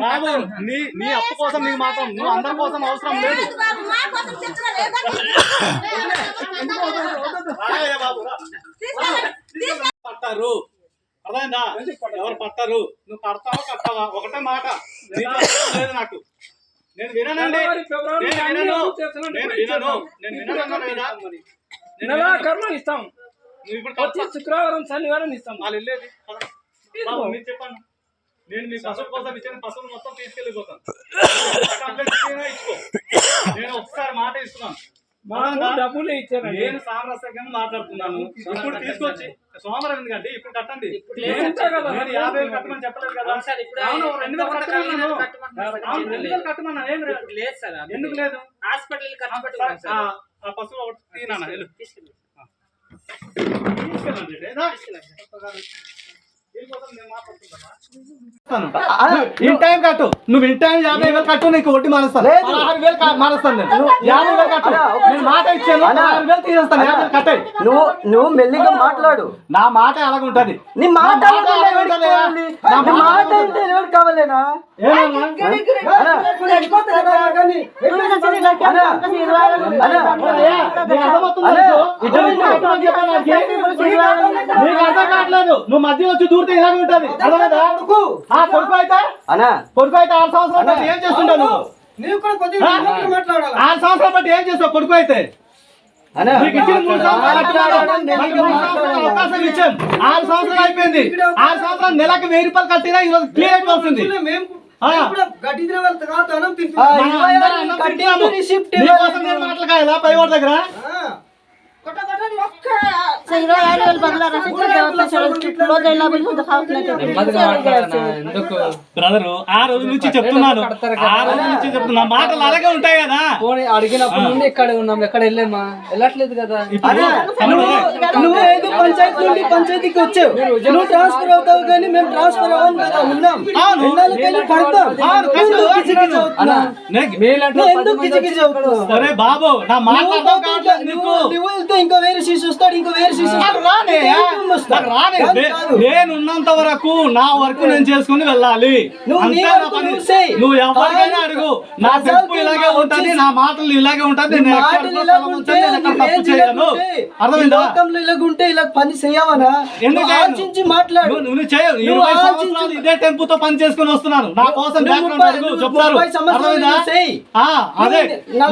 బాబు నీ అప్పు కోసం నీకు మాత్రం నువ్వు అందరి కోసం అవసరం లేదు. పట్టారు అర్థమైందా? ఎవరు పట్టారు? నువ్వు కడతావా కట్టావా? ఒకటే మాట లేదు నాకు. నేను విననండి, ఇస్తాం. శుక్రవారం శనివారం ఇస్తాం. వాళ్ళు వెళ్ళేది మీరు చెప్పాను. నేను మీ పశువు కోసం ఇచ్చిన పశువులు మొత్తం తీసుకెళ్ళిపోతాను. ఇచ్చుకో. నేను ఒకసారి మాట ఇస్తున్నాను. డబ్బులు ఇచ్చాను. నేను సామరస్యంగా మాట్లాడుతున్నాను. ఇప్పుడు తీసుకొచ్చి సోమవారం ఎందుకంటే ఇప్పుడు కట్టండి. 50,000 కట్టమని చెప్పలేదు కదా. 2,000 కట్టమన్నా. ఏం లేదు సార్. ఎందుకు లేదు? హాస్పిటల్ ఆ పశువు ఒకటి తీనా తీసుకెళ్ళండి. ఇన్ టైం కట్టు. నువ్వు ఇన్ టైం 50,000 కట్టు. నీకు వడ్డీ మానేస్తాను. 16,000 మానేస్తాను. నేను 50,000 కట్టు. నేను మాట ఇచ్చాను. 16,000 తీసేస్తాను. 50,000 కట్టాయి. నువ్వు మెల్లిగా మాట్లాడు. నా మాట అలాగుంటది. నీ మాట కావాలేనా? నువ్వు మధ్య వచ్చి దూరితే ఇలాగ ఉంటది. కొడుకు అయితే 6 సంవత్సరాలు ఏం చేస్తుంటావు? నువ్వు 6 సంవత్సరాలు బట్టి ఏం చేస్తావు? కొడుకు అయితే అవకాశం ఇచ్చాను. 6 సంవత్సరాలు అయిపోయింది. 6 సంవత్సరాలు నెలకు 1,000 రూపాయలు కట్టినా ఈరోజు క్లియర్ అయిపోతుంది. మాటలు కాయలా పైవాడి దగ్గర బ్రదరు ఆ రోజు నుంచి చెప్తున్నాను. మాటలు అలాగే ఉంటాయి కదా. అడిగినప్పుడు నుండి ఎక్కడ ఉన్నాం, ఎక్కడ వెళ్ళామా? వెళ్ళట్లేదు కదా. నువ్వు ఏదో పంచాయతీ నుండి పంచాయతీకి వచ్చావు. నువ్వు ట్రాన్స్ఫర్ అవుతావు కానీ మేము ట్రాన్స్ఫర్ అవ్వం కదా. ఉన్నాం. సరే బాబు నా మాట ఇంకో వేరే శిశు వస్తాడు. ఇంకో వేరే శిశు నేనున్నంత వరకు నా వర్క్ నేను చేసుకుని వెళ్ళాలి. నువ్వు ఎవరికైనా అడుగు. నా చెప్పు ఇలాగే ఉంటది, నా మాటలు ఇలాగే ఉంటది. అర్థమైందా? ఇలాగుంటే ఇలా పని చేయవనా? ఆలోచించి మాట్లాడు. నువ్వు చేయవు. 20 సంవత్సరాలు ఇదే టెంపుతో పని చేసుకుని వస్తున్నాను. నా కోసం చెప్తారు. అదే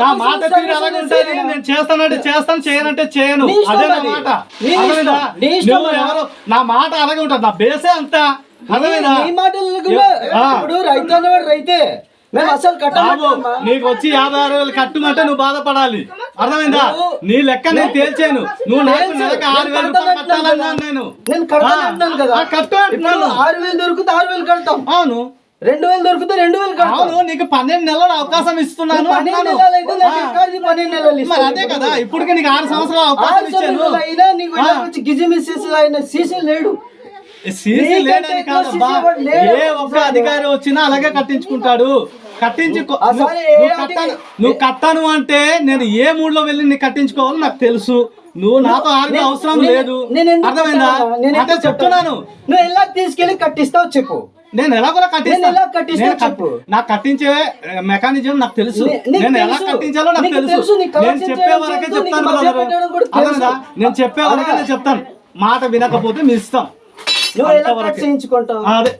నా మాట తీరు అలాగే ఉంటది. నేను చేస్తానంటే చేస్తాను, చేయనంటే చేయను. అదే నా మాట. ఎవరు నా మాట అలాగే ఉంటుంది. నా బేసే అంతా. ఇప్పుడు రైతు అన్నవాడు రైతే. మేము అసలు నీకు వచ్చి 56,000 కట్టుమంటే నువ్వు బాధపడాలి. అర్థమైందా? నీ లెక్క నేను తేల్చాను. నువ్వు నాకు నెలకు 6,000 రూపాయలు కట్టాలన్నాను. నేను కట్టాను కదా. 6,000 దొరికితే 6,000 కడతాం. అవును. 2,000 దొరికితే 2,000 కడతాం. నీకు 12 నెలలు అవకాశం ఇస్తున్నాను. 12 నెలలు. అదే కదా. ఇప్పటికే నీకు 6 సంవత్సరాలు అవకాశం ఇచ్చాను. గిజిమిసి ఆయన సీసీ లేడు. ఏ ఒక్క అధికారి వచ్చినా అలాగే కట్టించుకుంటాడు. నువ్వు కట్టాను అంటే నేను ఏ మూడ్లో వెళ్ళి నీకు కట్టించుకోవాలో నాకు తెలుసు. నువ్వు నాతో ఆర్మీ అవసరం లేదు. అర్థమైందా? అంటే చెప్తున్నాను. నువ్వు ఎలా తీసుకెళ్లి కట్టిస్తావు చెప్పు. నేను ఎలా కూడా కట్టిస్తాను. నాకు కట్టించే మెకానిజం నాకు తెలుసు. నేను ఎలా కట్టించాలో నాకు తెలుసు. నేను చెప్పే వరకే చెప్తాను. నేను చెప్పే వరకే నేను చెప్తాను. మాట వినకపోతే మీ ఇష్టం. అదే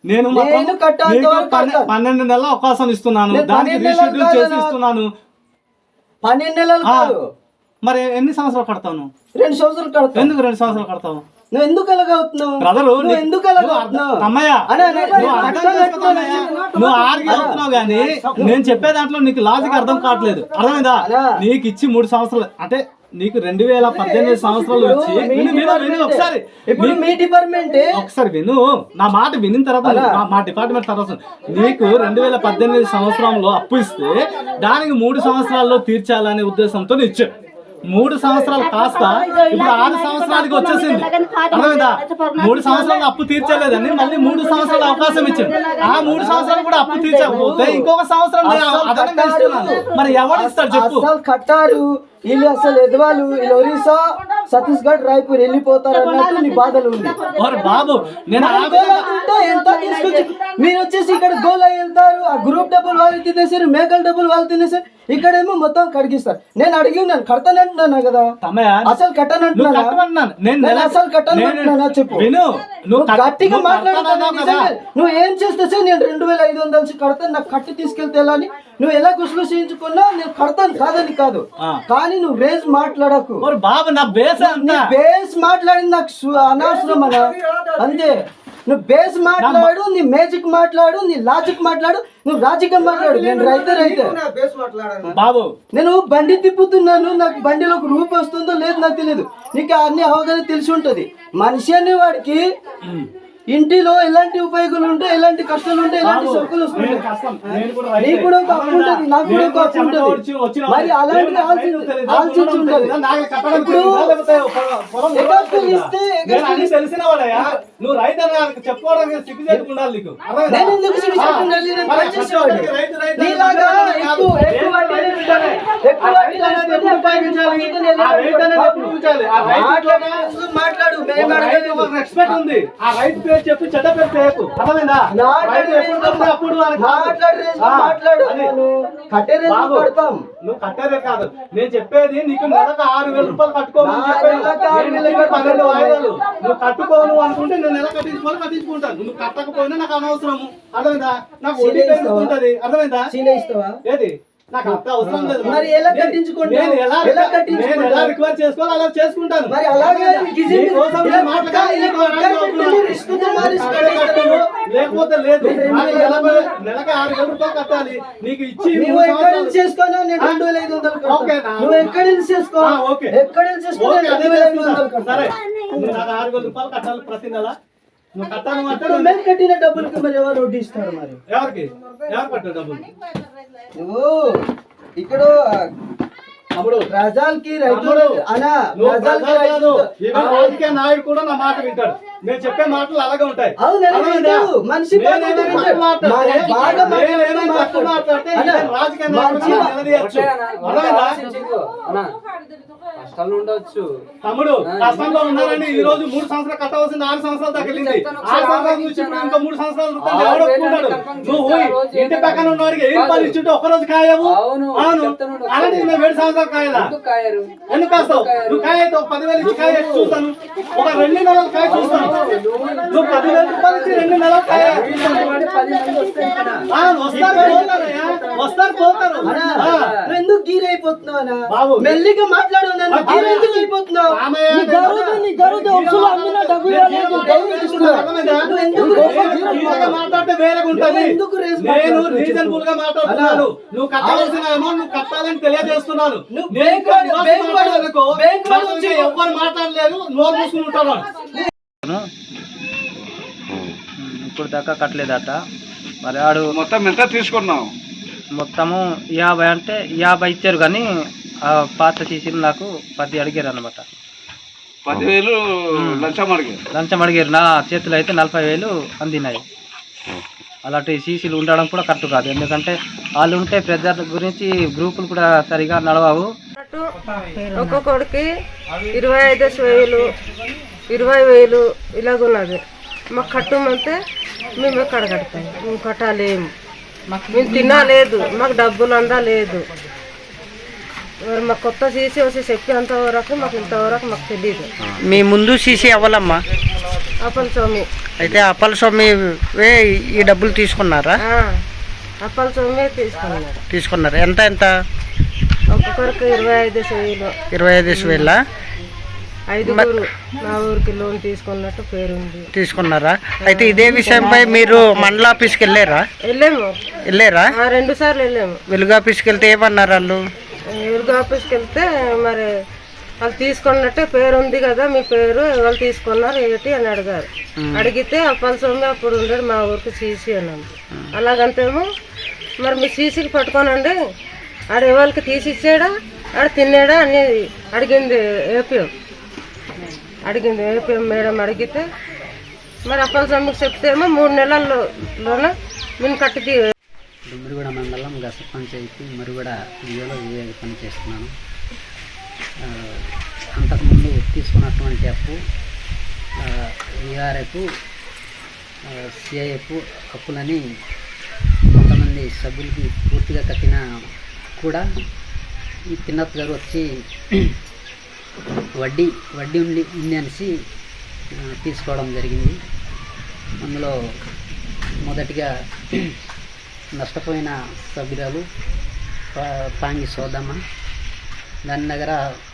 నేను 12 నెలల అవకాశం ఇస్తున్నాను. దానికి రీషెడ్యూల్ చేసి ఇస్తున్నాను. 12 నెలలు కాదు. మరి ఎన్ని సంవత్సరాలు కడతాను? 2 సంవత్సరాలు కడతావు. ఎందుకు 2 సంవత్సరాలు కడతావు? నువ్వు ఎందుకు అలాగవుతున్నావు బ్రదరు? ఎందుకు అలాగవుతున్నావు? అమ్మయ్య నువ్వు ఆర్గ్యూ అవుతున్నావు కానీ నేను చెప్పే దాంట్లో నీకు లాజిక్ అర్థం కావట్లేదు. అర్థమైందా? నీకు ఇచ్చి 3 సంవత్సరాలు అంటే నీకు 2018 సంవత్సరాలు వచ్చి ఒకసారి ఇప్పుడు మీ డిపార్ట్మెంట్ ఒకసారి విను. నా మాట వినిన తర్వాత మా డిపార్ట్మెంట్ తర్వాత నీకు 2018 సంవత్సరంలో అప్పు ఇస్తే దానికి 3 సంవత్సరాల్లో తీర్చాలనే ఉద్దేశంతో ఇచ్చాడు. 3 సంవత్సరాలు కాస్త ఇప్పుడు 6 సంవత్సరాలకి వచ్చేసింది. అర్థమైందా? 3 సంవత్సరాలు అప్పు తీర్చలేదని మళ్ళీ 3 సంవత్సరాలు అవకాశం ఇచ్చాడు. ఆ 3 సంవత్సరాలు కూడా అప్పు తీర్చకపోతే ఇంకొక సంవత్సరం మరి ఎవరు ఇస్తాడు చెప్పు? కట్టారు వీళ్ళు అసలు ఎదవాళ్ళు వీళ్ళు ఒరిస్సా ఛత్తీస్గఢ్ రాయ్పూర్ వెళ్ళిపోతారు అన్నట్టు నీ బాధలు ఉంది. బాబు నేను గోలా తింటే ఎంత తీసుకొచ్చి మీరు వచ్చేసి ఇక్కడ గోలా వెళ్తారు, ఆ గ్రూప్ డబ్బులు వాళ్ళు తినేసారు, మేకల డబ్బులు వాళ్ళు తినేసారు, ఇక్కడేమో మొత్తం కడిగిస్తారు. నేను అడిగి ఉన్నాను కడతానంటున్నాను కదా, అసలు కట్టనంటున్నాను నేను అసలు కట్టనంటున్నానా చెప్పు. నువ్వు గట్టిగా మాట్లాడుతున్నావు. నువ్వు ఏం చేస్తే నేను 2500 కడతాను, నాకు కట్టి తీసుకెళ్తే ఎలా అని నువ్వు ఎలా గుసగుసించుకున్నా నేను కడతాను కాదని కాదు, కానీ నువ్వు రేజ్ మాట్లాడకు బాబు. నా బేస్ మాట్లాడింది నాకు అనవసరం అన్న, అంతే. నువ్వు బేస్ మాట్లాడు, నీ మ్యాజిక్ మాట్లాడు, నీ లాజిక్ మాట్లాడు, నువ్వు రాజకీయం మాట్లాడు. నేను రైతే బాబు, నేను బండి తిప్పుతున్నాను, నాకు బండిలో ఒక రూపు వస్తుందో లేదు నాకు తెలియదు, నీకు అన్ని అవగాహన తెలిసి ఉంటది. మనిషి అనే వాడికి ఇంటిలో ఎలాంటి ఉపయోగాలు ఉంటాయి, ఎలాంటి కష్టాలు ఉంటాయి, ఎలాంటి సరుకులు వస్తాయి. నీకు కూడా ఒక హక్కు ఉంటుంది, నాకు కూడా ఒక హక్కు ఉంటుంది. మరి అలాంటి ఆలోచించి ఉండదు. ఇప్పుడు ఇస్తే తెలిసిన వాడయా నువ్వు రైతు చెప్పుకోవడానికి సిగ్గు చెప్పుకుండాలి నీకు. నేను ఎందుకు సిగ్గుపడాలి? నేను పనిచేసేవాడు. నీలాగా ఎక్కువ మాట్లాడు. రెస్పెక్ట్ ఉంది. ఆ రైతు పేరు చెప్పి చెడ్డ పేరు చేయకు, అర్థమైందా? అప్పుడు నువ్వు కట్టేదే కాదు, నేను చెప్పేది నీకు నెలకు 6000 రూపాయలు కట్టుకోమని చెప్పాను. 12 వాయిదాలు నువ్వు కట్టుకోను అనుకుంటే నేను నెల కట్టించుకుంటాను. నువ్వు కట్టకపోయినా నాకు అనవసరము, అర్థమైందా? నాకు వడ్డీ పెరుగుతుంటది, అర్థమైందా? ఏది నాకు అంత అవసరం లేదు. మరి ఎలా కట్టించుకోండి? నేను ఎలా రిక్వైర్ చేసుకోవాలి అలా చేసుకుంటాను. మరి అలాగే లేకపోతే లేదు. నెలకి 6000 రూపాయలు కట్టాలి. నీకు ఇచ్చి నువ్వు ఎక్కడ చేసుకోనా? నేను 2500 ఓకేనా? నువ్వు ఎక్కడ చేసుకో, ఎక్కడ చేసుకో. సరే, నాకు 6000 రూపాయలు కట్టాలి ప్రతి నెల. నువ్వు కట్టాను అంటే మేము కట్టిన డబ్బులకి మరి ఎవరు వడ్డీ ఇస్తారు? మరి ఎవరు కట్టారు డబ్బులు? నువ్వు ఇక్కడ ప్రజలకి రైతులు రాజకీయ నాయకుడు కూడా నా మాట వింటాడు. నేను చెప్పే మాటలు అలాగే ఉంటాయి. మనిషి రాజకీయ కష్టాలు ఉండొచ్చు తమ్ముడు, కష్టంలో ఉన్నారని ఈ రోజు 3 సంవత్సరాలు కట్టవలసింది 6 సంవత్సరాలు తగిలింది. 6 సంవత్సరాలు నుంచి ఇంకో 3 సంవత్సరాలు ఎవరు ఒప్పుకుంటాడు? నువ్వు ఇంటి పక్కన ఉన్నవాడికి ఏం పని ఇచ్చుంటే ఒక్కరోజు కాయవు. అవును, అలాంటి మేము 7 సంవత్సరాలు కాయలా ఎందుకు కాస్తావు? నువ్వు కాయ అయితే 10,000 ఇచ్చి కాయ చూస్తాను, ఒక 2 నెలలు కాయ చూస్తాను. నువ్వు 10,000 రూపాయలు ఇచ్చి 2 నెలలు కాయ వస్తారు పోతారు. ఎందుకు గీర్ అయిపోతున్నావు? మెల్లిగా మాట్లాడు. మాట్లాడితే వేరే ఉంటుంది. నేను రీజనబుల్ గా మాట్లాడుతున్నాను. నువ్వు కట్టాల్సిన అమౌంట్ నువ్వు కట్టాలని తెలియజేస్తున్నాను. ఎవ్వరు మాట్లాడలేదు, నోరు మూసుకుని ఉంటాను. ఇప్పుడు దాకా కట్టలేదట. మరి ఆడు మొత్తం ఎంత తీసుకున్నావు? మొత్తము 50 అంటే 50 ఇచ్చారు, కానీ ఆ పాత సీసీలు నాకు 10 అడిగారు అనమాట. 10,000 లంచం అడిగారు. నా చేతులు అయితే 40,000 అందినాయి. అలాంటి సీసీలు ఉండడం కూడా కరెక్ట్ కాదు, ఎందుకంటే వాళ్ళు ఉంటే ప్రజల గురించి గ్రూపులు కూడా సరిగా నడవవు. ఒక్కొక్కడికి 25,000 20,000 ఇలాగున్నది. మాకు కట్టమంటే మేము ఎక్కడ కడతాం? మేము కట్టాలేము, మేము తినలేదు, మాకు డబ్బులు అందలేదు. మరి మాకు కొత్త సీసీ వచ్చి చెప్పేంత వరకు మాకు ఇంతవరకు మాకు తెలియదు. మీ ముందు సీసీ అవ్వాలమ్మా అప్పల స్వామి. అయితే అప్పల స్వామి ఈ డబ్బులు తీసుకున్నారా? అప్పల స్వామి తీసుకున్నారు. ఎంత ఎంత? ఒక్కొక్కరికి 25,000. 25,000 5గురు నా ఊరికి లోన్ తీసుకున్నట్టు పేరుంది. తీసుకున్నారా? అయితే ఇదే విషయంపై మీరు మండల ఆఫీస్కి వెళ్ళారా? వెళ్ళారా? 2 సార్లు వెళ్ళాము. వెలుగు ఆఫీస్కి వెళ్తే ఏమన్నారు వాళ్ళు? వెలుగు ఆఫీస్కి వెళ్తే మరి వాళ్ళు తీసుకున్నట్టే పేరు ఉంది కదా, మీ పేరు వాళ్ళు తీసుకున్నారు ఏంటి అని అడిగారు. అడిగితే అప్పల స్వామి అప్పుడు ఉండడు మా ఊరికి సీసీ అన్నాను. అలాగంతేమో మరి మీ సీసీకి పట్టుకోనండి, ఆడ ఎవరికి తీసిచ్చాడా, ఆడ తిన్నాడా అని అడిగింది ఏపీఎం మేడం. అడిగితే మరి అప్పల స్వామికి చెప్తేమో 3 నెలల్లోన మేము కట్టి. మురుగుడ మండలం గస పంచాయతీ మురుగుడ జిల్లాలో పనిచేస్తున్నాను. అంతకుముందు తీసుకున్నటువంటి అప్పు ఈఆర్ఎఫ్ సిఐఎఫ్ అప్పులని కొంతమంది సభ్యులకి పూర్తిగా కట్టినా కూడా ఈ పిన్నత్ గారు వచ్చి వడ్డీ ఉంది అనేసి తీసుకోవడం జరిగింది. అందులో మొదటిగా నష్టపోయిన సభ్యురాలు పాంగి సోదమ్మ, దాని దగ్గర